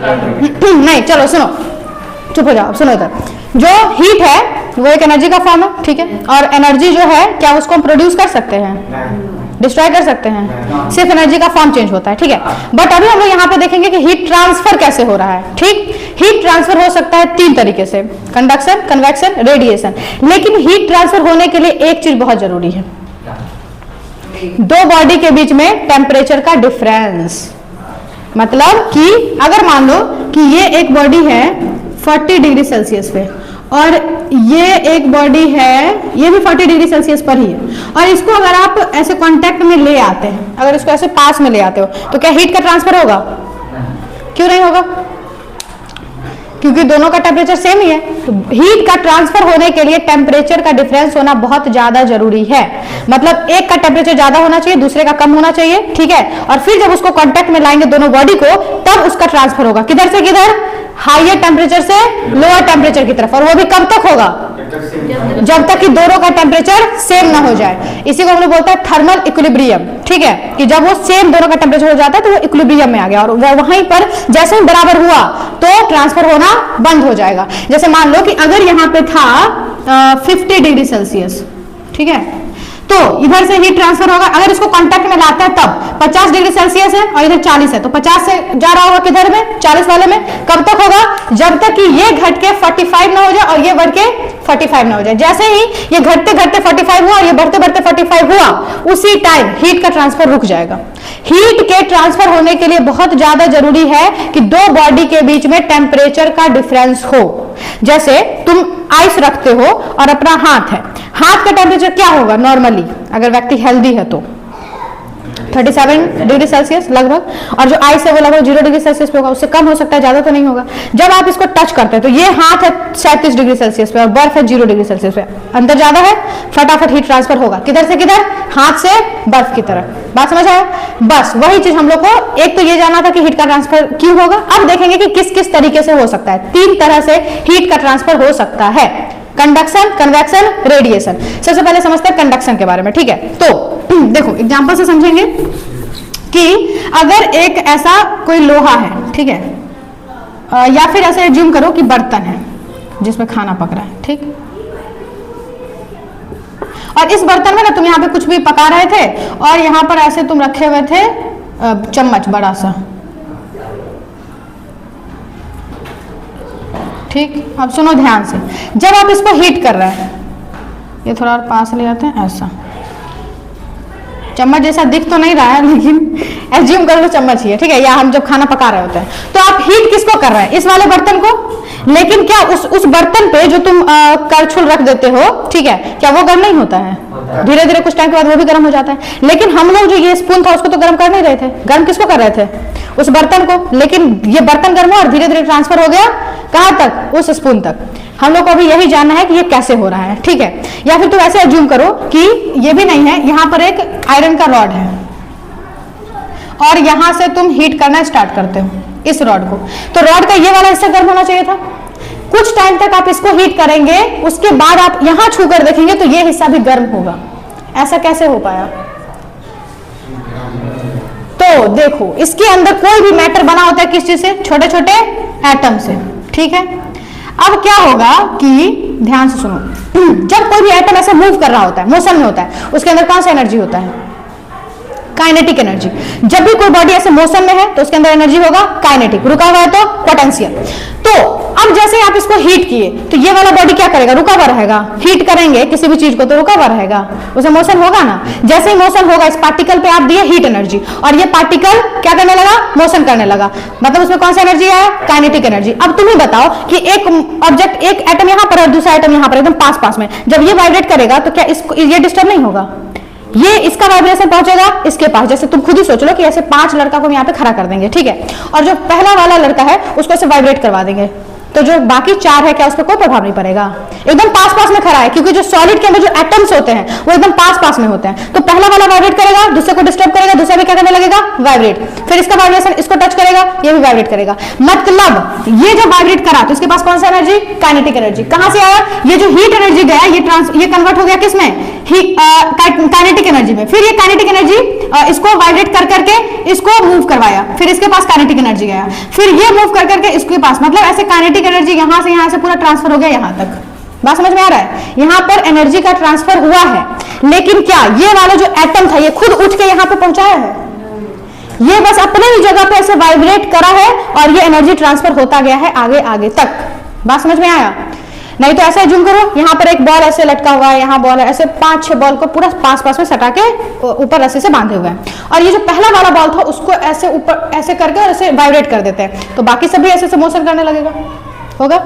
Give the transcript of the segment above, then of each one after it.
नहीं, चलो सुनो, चुप हो जाओ, सुनो इधर। जो हीट है वो एक एनर्जी का फॉर्म है, ठीक है, और एनर्जी जो है क्या उसको हम प्रोड्यूस कर सकते हैं, डिस्ट्रॉय कर सकते हैं, सिर्फ एनर्जी का फॉर्म चेंज होता है, ठीक है। बट अभी हम लोग यहाँ पे देखेंगे कि हीट ट्रांसफर कैसे हो रहा है, ठीक। हीट ट्रांसफर हो सकता है 3 तरीके से, कंडक्शन, कन्वेक्शन, रेडिएशन। लेकिन हीट ट्रांसफर होने के लिए एक चीज बहुत जरूरी है, 2 बॉडी के बीच में टेम्परेचर का डिफरेंस। मतलब कि अगर मान लो कि ये एक बॉडी है 40 डिग्री सेल्सियस पे और ये एक बॉडी है, ये भी 40 डिग्री सेल्सियस पर ही है, और इसको अगर आप ऐसे कांटेक्ट में ले आते हैं, अगर इसको ऐसे पास में ले आते हो, तो क्या हीट का ट्रांसफर होगा? क्यों नहीं होगा? क्योंकि दोनों का टेम्परेचर सेम ही है। तो हीट का ट्रांसफर होने के लिए टेम्परेचर का डिफरेंस होना बहुत ज्यादा जरूरी है। मतलब एक का टेम्परेचर ज्यादा होना चाहिए, दूसरे का कम होना चाहिए, ठीक है। और फिर जब उसको कांटेक्ट में लाएंगे दोनों बॉडी को, तब उसका ट्रांसफर होगा। किधर से किधर? हायर टेम्परेचर से लोअर टेम्परेचर की तरफ। और वो भी कब तक होगा? जब तक कि दोनों का टेम्परेचर सेम ना हो जाए। इसी को हम लोग बोलते हैं थर्मल इक्विलिब्रियम, ठीक है, कि जब वो सेम दोनों का टेम्परेचर हो जाता है तो वो इक्विलिब्रियम में आ गया, और वहीं पर जैसे ही बराबर हुआ तो ट्रांसफर होना बंद हो जाएगा। जैसे मान लो कि अगर यहाँ पे था 50 डिग्री सेल्सियस, ठीक है, तो इधर से हीट ट्रांसफर होगा। अगर इसको कांटेक्ट में लाता है तब 50 डिग्री सेल्सियस है और इधर 40 है, तो 50 से जा रहा होगा किधर में? 40 वाले में। कब तक होगा? जब तक कि ये घट के 45 ना हो जाए और ये बढ़ के 45 ना हो जाए। जैसे ही ये घटते घटते 45 हुआ और ये बढ़ते बढ़ते 45 हुआ, उसी टाइम हीट का ट्रांसफर रुक जाएगा। हीट के ट्रांसफर होने के लिए बहुत ज्यादा जरूरी है कि 2 बॉडी के बीच में टेम्परेचर का डिफरेंस हो। जैसे तुम आइस रखते हो और अपना हाथ है, हाथ का टेम्परेचर क्या होगा नॉर्मली अगर व्यक्ति हेल्दी है तो? 37 डिग्री सेल्सियस लगभग, और जो आइस है वो लगभग 0 डिग्री सेल्सियस पे होगा, उससे कम हो सकता है, ज्यादा तो नहीं होगा। जब आप इसको टच करते हैं तो ये हाथ है 37 डिग्री सेल्सियस पे और बर्फ है 0 डिग्री सेल्सियस पे, अंतर ज्यादा है, फटाफट हीट ट्रांसफर होगा। किधर से किधर? हाथ से बर्फ की तरफ। बात समझ आया? बस वही चीज हम लोग को, एक तो ये जानना था कि हीट का ट्रांसफर क्यों होगा। अब देखेंगे कि किस किस तरीके से हो सकता है। 3 तरह से हीट का ट्रांसफर हो सकता है, कंडक्शन, कन्वेक्शन, रेडिएशन। सबसे पहले समझते हैं कंडक्शन के बारे में, ठीक है। तो देखो एग्जांपल से समझेंगे कि अगर एक ऐसा कोई लोहा है, ठीक है, या फिर ऐसे एज्यूम करो कि बर्तन है जिसमें खाना पक रहा है, ठीक, और इस बर्तन में ना तुम यहाँ पे कुछ भी पका रहे थे और यहाँ पर ऐसे तुम रखे हुए थे चम्मच बड़ा सा, ठीक। अब सुनो ध्यान से, जब आप इसको हीट कर रहे हैं, ये थोड़ा और पास ले आते हैं, ऐसा चम्मच जैसा दिख तो नहीं रहा है लेकिन एज्यूम कर लो चम्मच ही है, ठीक है, या हम जब खाना पका रहे होते हैं, तो आप हीट किसको कर रहे हैं? इस वाले बर्तन को। लेकिन क्या उस बर्तन पे जो तुम करछुल रख देते हो, ठीक है, क्या वो गर्म नहीं होता है? धीरे धीरे कुछ टाइम के बाद वो भी गर्म हो जाता है। लेकिन हम लोग जो ये स्पून था उसको तो गर्म कर नहीं रहे थे, गर्म किसको कर रहे थे? उस बर्तन को। लेकिन ये बर्तन गर्म हुआ और धीरे धीरे ट्रांसफर हो गया कहां तक? उस स्पून तक। हम लोग को अभी यही जानना है कि ये कैसे हो रहा है, ठीक है। या फिर तुम ऐसे एज्यूम करो कि ये भी नहीं है, यहाँ पर एक आयरन का रॉड है और यहां से तुम हीट करना स्टार्ट करते हो इस रॉड को, तो रॉड का ये वाला हिस्सा गर्म होना चाहिए था। कुछ टाइम तक आप इसको हीट करेंगे, उसके बाद आप यहां छूकर देखेंगे तो ये हिस्सा भी गर्म होगा। ऐसा कैसे हो पाया? तो देखो इसके अंदर कोई भी मैटर बना होता है किस चीज से? छोटे छोटे एटम से, ठीक है। अब क्या होगा कि ध्यान से सुनो, जब कोई भी एटम ऐसे मूव कर रहा होता है, मोशन में होता है, उसके अंदर कौन सा एनर्जी होता है? Kinetic energy. जब भी कोई बॉडी ऐसे मोशन में है तो उसके अंदर एनर्जी होगा काइनेटिक, रुका हुआ है तो पोटेंशियल। तो अब जैसे आप इसको हीट किए तो ये वाला बॉडी क्या करेगा? रुका हुआ रहेगा। हीट करेंगे किसी भी चीज को तो रुका हुआ रहेगा, उसे मोशन होगा ना। जैसे ही मोशन होगा, इस पार्टिकल पे आप दिए हीट एनर्जी और ये पार्टिकल क्या करने लगा? मोशन करने लगा, मतलब उसमें कौन सा एनर्जी आया? Kinetic energy. अब तुम ही बताओ कि एक ऑब्जेक्ट, एक एटम यहां पर और दूसरा एटम यहां पर एकदम पास पास में, जब ये वाइब्रेट करेगा तो क्या इसको ये डिस्टर्ब नहीं होगा? ये इसका वाइब्रेशन पहुंचेगा इसके पास। जैसे तुम खुद ही सोच लो कि ऐसे 5 लड़का को यहाँ पे खड़ा कर देंगे, ठीक है, और जो पहला वाला लड़का है उसको ऐसे वाइब्रेट करवा देंगे, तो जो बाकी 4 है क्या उस पर कोई प्रभाव नहीं पड़ेगा? एकदम पास पास में खड़ा है, क्योंकि जो सॉलिड के अंदर जो एटम्स होते हैं वो एकदम पास पास में होते हैं। तो पहला वाला वाइब्रेट करेगा, दूसरे को डिस्टर्ब करेगा, दूसरा भी क्या करने लगेगा, वाइब्रेट। फिर इसका वाइब्रेशन इसको टच करेगा, ये भी वाइब्रेट करेगा। मतलब ये जब वाइब्रेट करा तो इसके पास कौन सा एनर्जी, काइनेटिक एनर्जी। कहां से आया, ये जो हीट एनर्जी गया ये कन्वर्ट हो गया किसमें, काइनेटिक एनर्जी में। फिर ये काइनेटिक एनर्जी इसको वाइब्रेट कर करके इसको मूव करवाया, फिर इसके पास काइनेटिक एनर्जी गया, फिर ये मूव कर करके इसके पास, मतलब ऐसे काइनेटिक एनर्जी यहां से पूरा ट्रांसफर हो गया यहां तक। बात समझ में आ रहा है, यहां पर एनर्जी का ट्रांसफर हुआ है, लेकिन क्या ये वाला जो एटम था ये खुद उठ के यहां पे पहुंचाया है, ये बस अपने ही जगह पे ऐसे वाइब्रेट करा है और ये एनर्जी ट्रांसफर होता गया है आगे आगे तक। बात समझ में आया, नहीं तो ऐसे जूम करो, यहाँ पर एक बॉल ऐसे लटका हुआ है, यहाँ बॉल है, ऐसे 5-6 बॉल को पूरा पास पास में सटा के ऊपर रस्सी से बांधे हुए हैं, और ये जो पहला वाला बॉल था उसको ऐसे ऊपर ऐसे करके ऐसे वाइब्रेट कर देते हैं, तो बाकी सब भी ऐसे ऐसे मोशन करने लगेगा, होगा।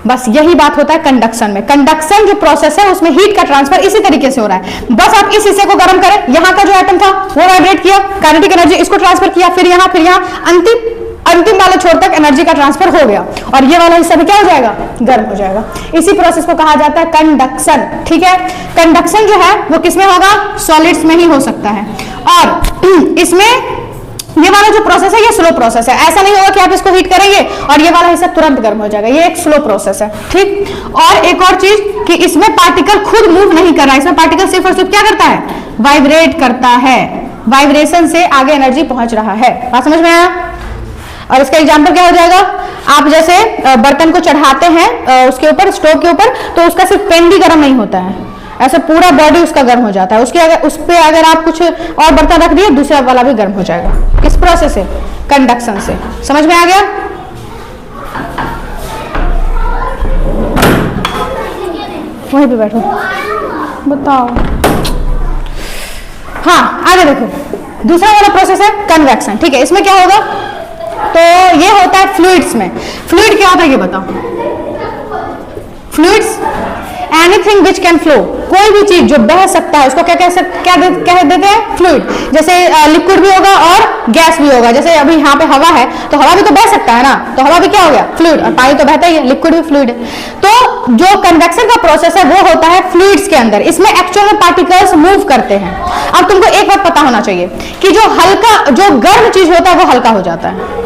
बस यही बात होता है कंडक्शन में। कंडक्शन जो प्रोसेस है उसमें हीट का ट्रांसफर इसी तरीके से हो रहा है। बस आप इस हिस्से को गर्म करें, यहाँ का जो एटम था वो वाइब्रेट किया, काइनेटिक एनर्जी इसको ट्रांसफर किया, फिर यहाँ अंतिम वाले छोर तक एनर्जी का ट्रांसफर हो गया, और ये वाला हिस्सा भी क्या हो जाएगा, गर्म हो जाएगा। इसी प्रोसेस को कहा जाता है कंडक्शन। ठीक है, कंडक्शन जो है वो किसमें होगा, सॉलिड्स में ही हो सकता है, और इसमें ये वाला जो प्रोसेस है ये स्लो प्रोसेस है। ऐसा नहीं होगा कि आप इसको हीट करेंगे और ये वाला हिस्सा तुरंत गर्म हो जाएगा, ये एक स्लो प्रोसेस है। ठीक, और एक और चीज कि इसमें पार्टिकल खुद मूव नहीं कर रहा है, इसमें पार्टिकल सिर्फ और सिर्फ क्या करता है, वाइब्रेट करता है, वाइब्रेशन से आगे एनर्जी पहुंच रहा है। बात समझ में आया। और इसका एग्जाम्पल क्या हो जाएगा, आप जैसे बर्तन को चढ़ाते हैं उसके ऊपर, स्टोव के ऊपर, तो उसका सिर्फ पेन भी गर्म नहीं होता है, ऐसे पूरा बॉडी उसका गर्म हो जाता है। उसके उस पे अगर आप कुछ और बर्तन रख दिए दूसरा वाला भी गर्म हो जाएगा। किस प्रोसेस से, कंडक्शन से। समझ में आ गया। वहीं पे बैठो, बताओ। हाँ, आगे देखो, दूसरा वाला प्रोसेस है कन्वेक्शन। ठीक है, इसमें क्या होगा, तो ये होता है फ्लूइड्स में। फ्लूइड क्या होता है ये बताओ। Fluids anything which can flow, कोई भी चीज जो बह सकता है उसको क्या कह देते हैं, फ्लूइड। जैसे लिक्विड भी होगा और गैस भी होगा। जैसे अभी यहाँ पे हवा है तो हवा भी तो बह सकता है ना, तो हवा भी क्या हो गया, फ्लूइड, और पानी तो बहता ही है, लिक्विड भी फ्लूइड है। तो जो कन्वेक्शन का प्रोसेस है वो होता है फ्लूइड्स के अंदर, इसमें एक्चुअल में पार्टिकल्स मूव करते हैं। अब तुमको एक बात पता होना चाहिए कि जो गर्म चीज होता है वो हल्का हो जाता है।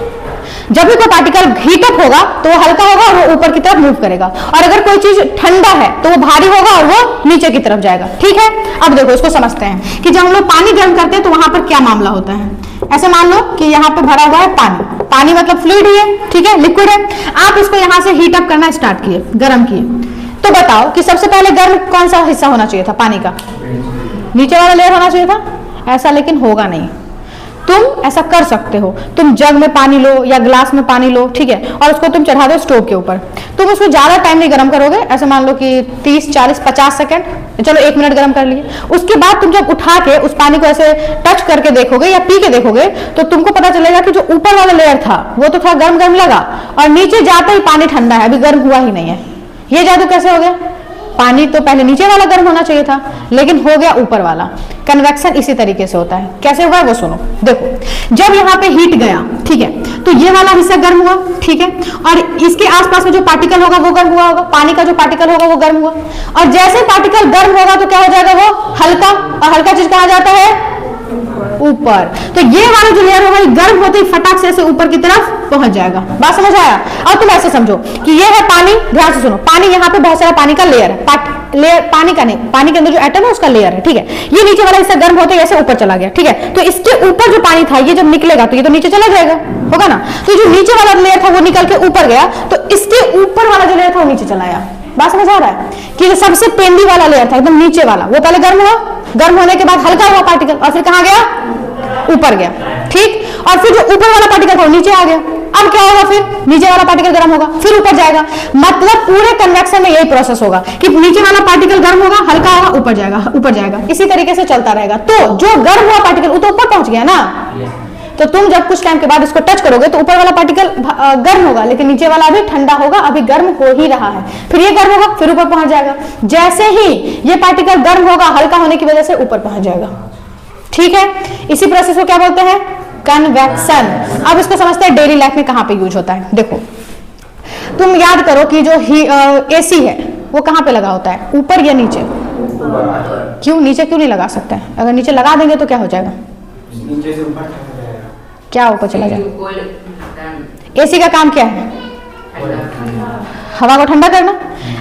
जब भी कोई पार्टिकल हीटअप होगा तो वो हल्का होगा और वो ऊपर की तरफ मूव करेगा, और अगर कोई चीज ठंडा है तो वो भारी होगा और वो नीचे की तरफ जाएगा। ठीक है, अब देखो इसको समझते हैं कि जब हम लोग पानी गर्म करते हैं तो वहां पर क्या मामला होता है। ऐसे मान लो कि यहाँ पे भरा हुआ है पानी, पानी मतलब फ्लूइड ही है, ठीक है, लिक्विड है। आप इसको यहाँ से हीटअप करना स्टार्ट किए, गर्म किए, तो बताओ कि सबसे पहले गर्म कौन सा हिस्सा होना चाहिए था पानी का, नीचे वाला लेयर होना चाहिए था। ऐसा लेकिन होगा नहीं। तुम ऐसा कर सकते हो, तुम जग में पानी लो या ग्लास में पानी लो, ठीक है, और उसको तुम चढ़ा दो स्टोव के ऊपर। तुम उसको ज्यादा टाइम नहीं गर्म करोगे, ऐसे मान लो कि 30, 40, 50 सेकंड, चलो 1 मिनट गर्म कर लिए। उसके बाद तुम जब उठा के उस पानी को ऐसे टच करके देखोगे या पी के देखोगे तो तुमको पता चलेगा कि जो ऊपर वाला लेयर था वो तो थोड़ा गर्म गर्म लगा, और नीचे जाते ही पानी ठंडा है, अभी गर्म हुआ ही नहीं है। ये जादू कैसे हो गया, पानी तो पहले नीचे वाला गर्म होना चाहिए था लेकिन हो गया ऊपर वाला। कन्वेक्शन इसी तरीके से होता है। कैसे हुआ वो सुनो। देखो, जब यहाँ पे हीट गया, ठीक है, तो ये वाला हिस्सा गर्म हुआ, ठीक है, और इसके आसपास में जो पार्टिकल होगा वो गर्म हुआ होगा, पानी का जो पार्टिकल होगा वो गर्म हुआ, और जैसे पार्टिकल गर्म होगा तो क्या हो जाएगा, वो हल्का, और हल्का चीज कहा जाता है ऊपर। तो ये वाला जो लेयर होगा गर्म होते ही फटाक से ऐसे ऊपर की तरफ पहुंच जाएगा। बात समझ आया। और तुम ऐसे समझो कि ये है पानी, ध्यान से सुनो, पानी यहाँ पे बहुत सारा पानी का लेयर है, लेयर पानी का नहीं, पानी के अंदर जो एटम है उसका लेयर है, ठीक है। ये नीचे वाला हिस्सा गर्म होते ही ऐसे ऊपर चला गया, ठीक है, तो इसके ऊपर जो पानी था ये जब निकलेगा तो ये तो नीचे चला जाएगा, होगा ना। तो जो नीचे वाला लेयर था वो निकल के ऊपर गया, तो इसके ऊपर वाला जो लेयर था वो नीचे चला आया। बात समझ आ रहा है कि जो सबसे पेंदी वाला लेयर था एकदम नीचे वाला, वो पहले गर्म हुआ, गर्म होने के बाद हल्का हुआ पार्टिकल, और फिर कहां गया, ऊपर गया, ठीक, और फिर जो ऊपर वाला पार्टिकल था वो नीचे आ गया। अब क्या होगा, फिर नीचे वाला पार्टिकल गर्म होगा, फिर ऊपर जाएगा। मतलब पूरे कन्वेक्शन में यही प्रोसेस होगा कि नीचे वाला पार्टिकल गर्म होगा, हल्का होगा, ऊपर जाएगा, ऊपर जाएगा, इसी तरीके से चलता रहेगा। तो जो गर्म हुआ पार्टिकल वो तो ऊपर पहुंच गया ना, तो तुम जब कुछ टाइम के बाद इसको टच करोगे तो ऊपर वाला पार्टिकल गर्म होगा लेकिन नीचे वाला अभी ठंडा होगा, अभी गर्म हो ही रहा है, फिर ये गर्म होगा, फिर ऊपर पहुंच जाएगा। जैसे ही ये पार्टिकल गर्म होगा, हल्का होने की वजह से ऊपर पहुंच जाएगा, ठीक है। इसी प्रोसेस को क्या बोलते हैं, कन्वेक्शन। अब इसको समझते हैं डेली लाइफ में कहां पे यूज होता है। देखो, तुम याद करो कि जो एसी है, वो कहाँ पे लगा होता है, ऊपर या नीचे? क्यों नीचे क्यों नहीं लगा सकते हैं? अगर नीचे लगा देंगे तो क्या हो जाएगा? नीचे से ऊपर क्या ऊपर चला जाएगा? एसी का काम क्या है? हवा को ठंडा करना।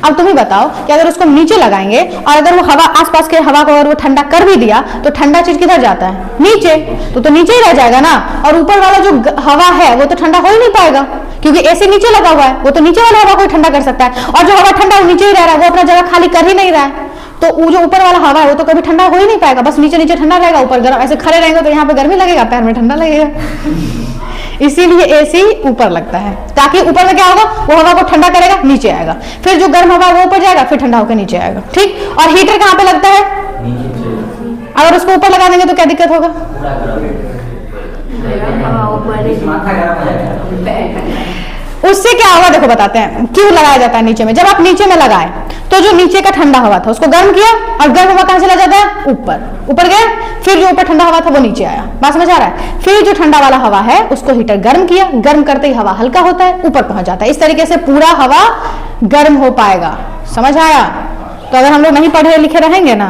अब तुम ही बताओ कि अगर उसको नीचे लगाएंगे और अगर वो हवा आसपास के हवा को अगर वो ठंडा कर भी दिया तो ठंडा चीज किधर जाता है? नीचे। तो नीचे ही रह जाएगा ना, और ऊपर वाला जो हवा है वो तो ठंडा हो ही नहीं पाएगा, क्योंकि एसी नीचे लगा हुआ है, वो तो नीचे वाला हवा को ठंडा कर सकता है, और जो हवा ठंडा वो नीचे ही रह रहा है, वो अपना जगह खाली कर ही नहीं रहा है। तो वो जो ऊपर वाला हवा है वो तो कभी ठंडा हो ही नहीं पाएगा, बस नीचे नीचे ठंडा रहेगा, ऊपर गर्म। ऐसे खड़े रहेंगे तो यहाँ पे गर्मी लगेगा, पैर में ठंडा लगेगा। इसीलिए एसी ऊपर लगता है, ताकि ऊपर में क्या होगा, वो हवा को ठंडा करेगा, नीचे आएगा, फिर जो गर्म हवा वो ऊपर जाएगा, फिर ठंडा होकर नीचे आएगा। ठीक। और हीटर कहाँ पे लगता है? अगर उसको ऊपर लगा देंगे तो क्या दिक्कत होगा? उससे क्या होगा देखो बताते हैं क्यों लगाया जाता है नीचे में। जब आप नीचे में लगाए तो जो नीचे का ठंडा हवा था उसको गर्म किया, और गर्म हवा कहां चला जाता है? ऊपर। ऊपर गया, फिर जो ऊपर ठंडा हवा था वो नीचे आया। बात समझ आ रहा है? फिर जो ठंडा वाला हवा है उसको हीटर गर्म किया, गर्म करते ही हवा हल्का होता है, ऊपर पहुंच जाता है। इस तरीके से पूरा हवा गर्म हो पाएगा। समझ आया? तो अगर हम लोग नहीं पढ़े लिखे रहेंगे ना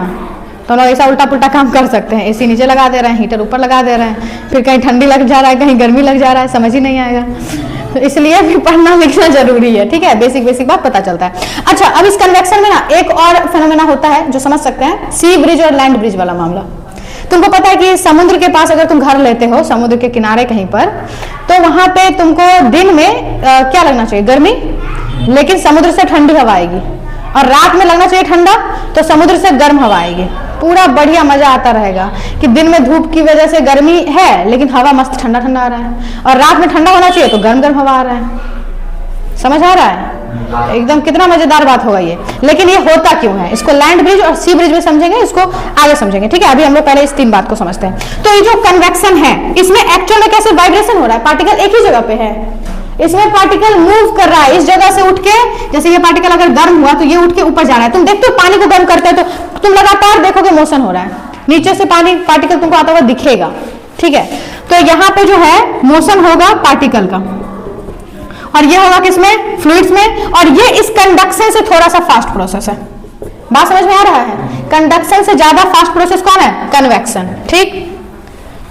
तो हम लोग ऐसा उल्टा पुल्टा काम कर सकते हैं। एसी नीचे लगा दे रहे हैं, हीटर ऊपर लगा दे रहे हैं, फिर कहीं ठंडी लग जा रहा है, कहीं गर्मी लग जा रहा है, समझ ही नहीं आएगा। तो इसलिए भी पढ़ना लिखना जरूरी है। ठीक है, बेसिक बेसिक बात पता चलता है। अच्छा, अब इस कन्वेक्शन में ना एक और फेनोमेना होता है जो समझ सकते हैं, सी ब्रिज और लैंड ब्रिज वाला मामला। तुमको पता है कि समुद्र के पास अगर तुम घर लेते हो, समुद्र के किनारे कहीं पर, तो वहां पे तुमको दिन में क्या लगना चाहिए? गर्मी, लेकिन समुद्र से ठंडी हवा आएगी, और रात में लगना चाहिए ठंडा, तो समुद्र से गर्म हवा आएगी। पूरा बढ़िया मजा आता रहेगा कि दिन में धूप की वजह से गर्मी है लेकिन हवा मस्त ठंडा ठंडा आ रहा है, और रात में ठंडा होना चाहिए तो गर्म गर्म हवा आ रहा है। समझ आ रहा है? एकदम कितना मजेदार बात होगा ये। लेकिन ये होता क्यों है, इसको लैंड ब्रिज और सी ब्रिज में समझेंगे, इसको आगे समझेंगे। ठीक है, अभी हम लोग पहले इस तीन बात को समझते हैं। तो ये जो कन्वेक्शन है, इसमें एक्चुअल में कैसे वाइब्रेशन हो रहा है? पार्टिकल एक ही जगह पे है, इसमें पार्टिकल मूव कर रहा है इस जगह से उठ के। जैसे ये पार्टिकल अगर गर्म हुआ तो ये उठ के ऊपर जा रहा है। तुम देखते हो पानी को गर्म करते हैं तो तुम लगातार देखोगे मोशन हो रहा है, नीचे से पानी पार्टिकल तुमको आता हुआ दिखेगा। ठीक है, तो यहाँ पे जो है मोशन होगा पार्टिकल का, और ये होगा किसमें? फ्लूइड्स में। और ये इस कंडक्शन से थोड़ा सा फास्ट प्रोसेस है। बात समझ में आ रहा है? कंडक्शन से ज्यादा फास्ट प्रोसेस कौन है? कन्वेक्शन। ठीक,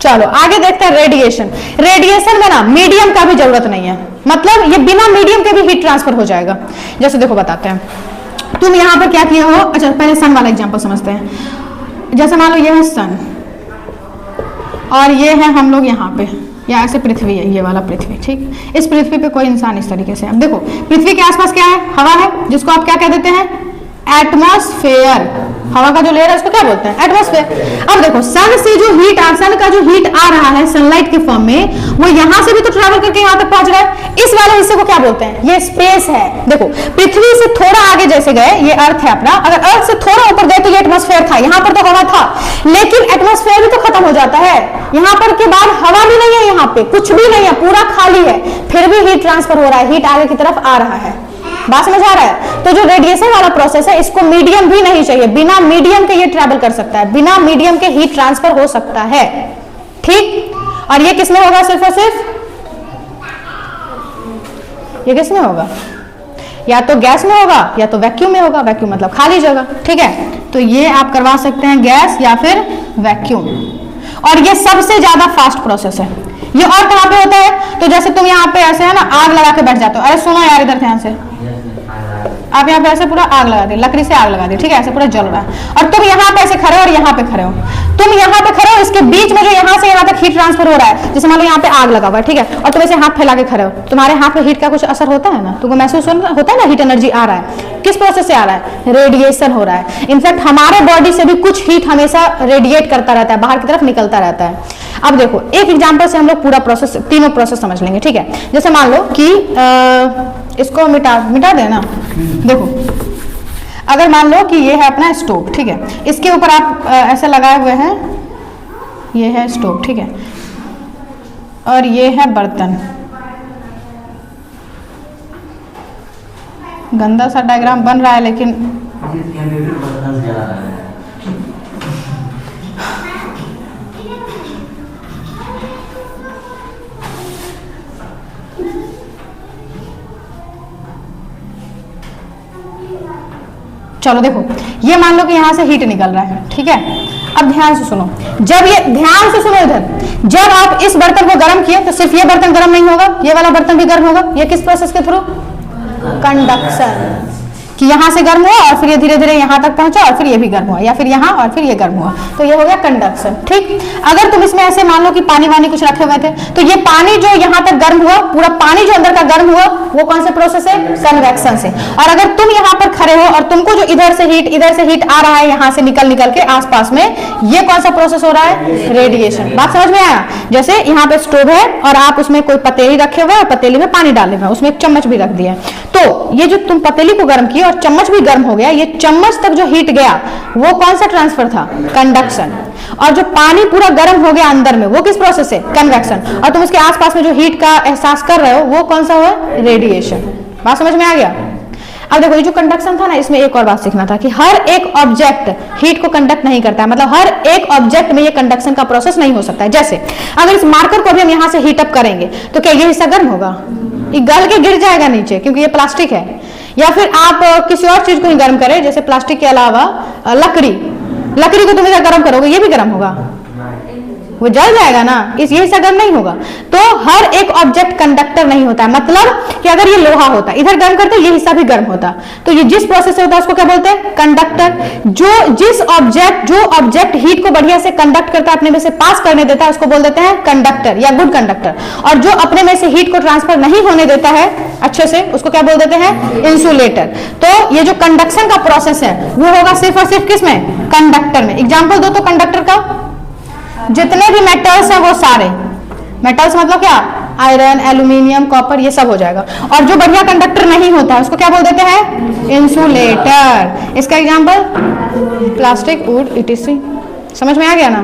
चलो आगे देखते हैं रेडिएशन। रेडिएशन में ना मीडियम का भी जरूरत नहीं है, मतलब ये बिना मीडियम के भी हीट ट्रांसफर हो जाएगा। जैसे देखो बताते हैं, तुम यहाँ पर क्या किए हो। अच्छा, पहले सन वाला एग्जांपल समझते हैं। जैसे मान लो ये है सन, और ये है हम लोग यहाँ पे, या ऐसे पृथ्वी है, ये वाला पृथ्वी। ठीक, इस पृथ्वी पे कोई इंसान इस तरीके से। अब देखो पृथ्वी के आसपास क्या है? हवा है, जिसको आप क्या कह देते हैं? एटमॉस्फेयर। हवा का जो लेयर है उसको क्या बोलते हैं? एटमॉस्फेयर। अब देखो सन से जो हीट सन का जो हीट आ रहा है सनलाइट के फॉर्म में, वो यहां से भी तो ट्रैवल करके यहां तक पहुंच रहा है। इस वाले हिस्से को क्या बोलते हैं? ये स्पेस है। देखो पृथ्वी से थोड़ा आगे जैसे गए, ये अर्थ है अपना, अगर अर्थ से थोड़ा ऊपर गए तो ये एटमॉस्फेयर था, यहां पर तो हवा था, लेकिन एटमॉस्फेयर भी तो खत्म हो जाता है। यहां पर के बाद हवा भी नहीं है, यहाँ पे कुछ भी नहीं है, पूरा खाली है, फिर भी हीट ट्रांसफर हो रहा है, हीट आगे की तरफ आ रहा है। बात समझ आ रहा है? तो जो रेडिएशन वाला प्रोसेस है, इसको मीडियम भी नहीं चाहिए, बिना मीडियम के ये ट्रैवल कर सकता है, बिना मीडियम के हीट ट्रांसफर हो सकता है। ठीक, और ये किसमें होगा? सिर्फ और सिर्फ ये किसमें होगा? या तो गैस में होगा या तो वैक्यूम में होगा। वैक्यूम मतलब खाली जगह। ठीक है, तो ये आप करवा सकते हैं गैस या फिर वैक्यूम, और ये सबसे ज्यादा फास्ट प्रोसेस है। ये और कहां पे होता है? तो जैसे तुम यहाँ पे ऐसे है ना, आग लगा के बैठ जाते हो। अरे सुनो यार, इधर ध्यान से, आप यहाँ पे ऐसे पूरा आग लगा दी, लकड़ी से आग लगा दी। ठीक है, ऐसे पूरा जल रहा है, और तुम यहाँ पे ऐसे खड़े हो और यहाँ पे खड़े हो। तुम यहाँ पे खड़े हो, इसके बीच में जो यहाँ से यहाँ तक हीट ट्रांसफर हो रहा है, जैसे मान लो यहाँ पे आग लगा हुआ है, ठीक है, और तुम ऐसे हाथ फैला के खड़े हो, तुम्हारे हाथ पे हीट का कुछ असर होता है ना? तुमको महसूस होता है ना, हीट एनर्जी आ रहा है। किस प्रोसेस से आ रहा है? रेडिएशन हो रहा है। इनफैक्ट हमारे बॉडी से भी कुछ हीट हमेशा रेडिएट करता रहता है, बाहर की तरफ निकलता रहता है। अब देखो एक एग्जांपल से हम लोग पूरा प्रोसेस, तीनों प्रोसेस समझ लेंगे। ठीक है, जैसे मान लो कि इसको मिटा देना। देखो अगर मान लो कि ये है अपना स्टोव, ठीक है, इसके ऊपर आप ऐसे लगाए हुए हैं, ये है स्टोव, ठीक है, और ये है बर्तन। गंदा सा डायग्राम बन रहा है लेकिन चलो देखो, ये मान लो कि यहाँ से हीट निकल रहा है, ठीक है। अब ध्यान से सुनो, जब ये, ध्यान से सुनो इधर, जब आप इस बर्तन को गर्म किए तो सिर्फ ये बर्तन गर्म नहीं होगा, ये वाला बर्तन भी गर्म होगा। ये किस प्रोसेस के थ्रू? कंडक्शन, कि यहाँ से गर्म हुआ और फिर ये धीरे धीरे यहाँ तक पहुंचा और फिर ये भी गर्म हुआ, या फिर यहाँ और फिर ये गर्म हुआ, तो ये हो गया कंडक्शन, ठीक। अगर तुम इसमें ऐसे मान लो कि पानी वानी कुछ रखे हुए थे, तो ये पानी जो यहाँ तक गर्म हुआ, पूरा पानी जो अंदर का गर्म हुआ, वो कौन सा प्रोसेस है? कन्वेक्शन से। और अगर तुम यहाँ पर खड़े हो और तुमको जो इधर से हीट आ रहा है यहाँ से निकल निकल के आसपास में, ये कौन सा प्रोसेस हो रहा है? रेडिएशन। बात समझ में आया? जैसे यहाँ पे स्टोव है और आप उसमें कोई पतीली रखे हुए और पतीली में पानी डाले हुए, उसमें एक चम्मच भी रख दिया, तो ये जो तुम पतीली को गर्म किया और चम्मच भी गर्म हो गया, ये चम्मच तक जो हीट गया वो कौन सा ट्रांसफर था? कंडक्शन। और जो पानी पूरा गर्म हो गया अंदर में, वो किस प्रोसेस से? कन्वेक्शन। और तुम उसके आसपास में जो हीट का एहसास कर रहे हो, वो कौन सा हुआ? रेडिएशन। बात समझ में आ गया? अब देखो, ये जो कंडक्शन था ना, इसमें एक और बात सीखना था कि हर एक ऑब्जेक्ट हीट को कंडक्ट नहीं करता है, मतलब हर एक ऑब्जेक्ट में ये कंडक्शन का प्रोसेस नहीं हो सकता है। जैसे अगर इस मार्कर को भी हम यहाँ से हीट अप करेंगे तो क्या ये हिस्सा गर्म होगा? ये गल के गिर जाएगा नीचे, क्योंकि ये प्लास्टिक है। या फिर आप किसी और चीज को ही गर्म करें, जैसे प्लास्टिक के अलावा लकड़ी को तुम इधर गर्म करोगे, ये भी गर्म होगा? वो जल जाएगा ना, ये हिस्सा गर्म नहीं होगा। तो हर एक ऑब्जेक्ट कंडक्टर नहीं होता है, मतलब कि अगर ये लोहा होता, इधर गर्म करते, ये हिस्सा भी गर्म होता, तो ये जिस प्रोसेस से होता है उसको क्या बोलते हैं? कंडक्टर। जो ऑब्जेक्ट हीट को बढ़िया से कंडक्ट करता है, अपने में से पास करने देता है, उसको बोल देते हैं कंडक्टर या गुड कंडक्टर। और जो अपने में से हीट को ट्रांसफर नहीं होने देता है अच्छे से, उसको क्या बोल देते हैं? इंसुलेटर। तो ये जो कंडक्शन का प्रोसेस है वो होगा सिर्फ और सिर्फ किसमें? कंडक्टर में। एग्जाम्पल दो तो कंडक्टर का। जितने भी मेटल्स हैं वो सारे, मेटल्स मतलब क्या? आयरन, एल्यूमिनियम, कॉपर, ये सब हो जाएगा। और जो बढ़िया कंडक्टर नहीं होता है उसको क्या बोल देते हैं? इंसुलेटर। इसका एग्जांपल प्लास्टिक, वुड, इटीसी। समझ में आ गया ना?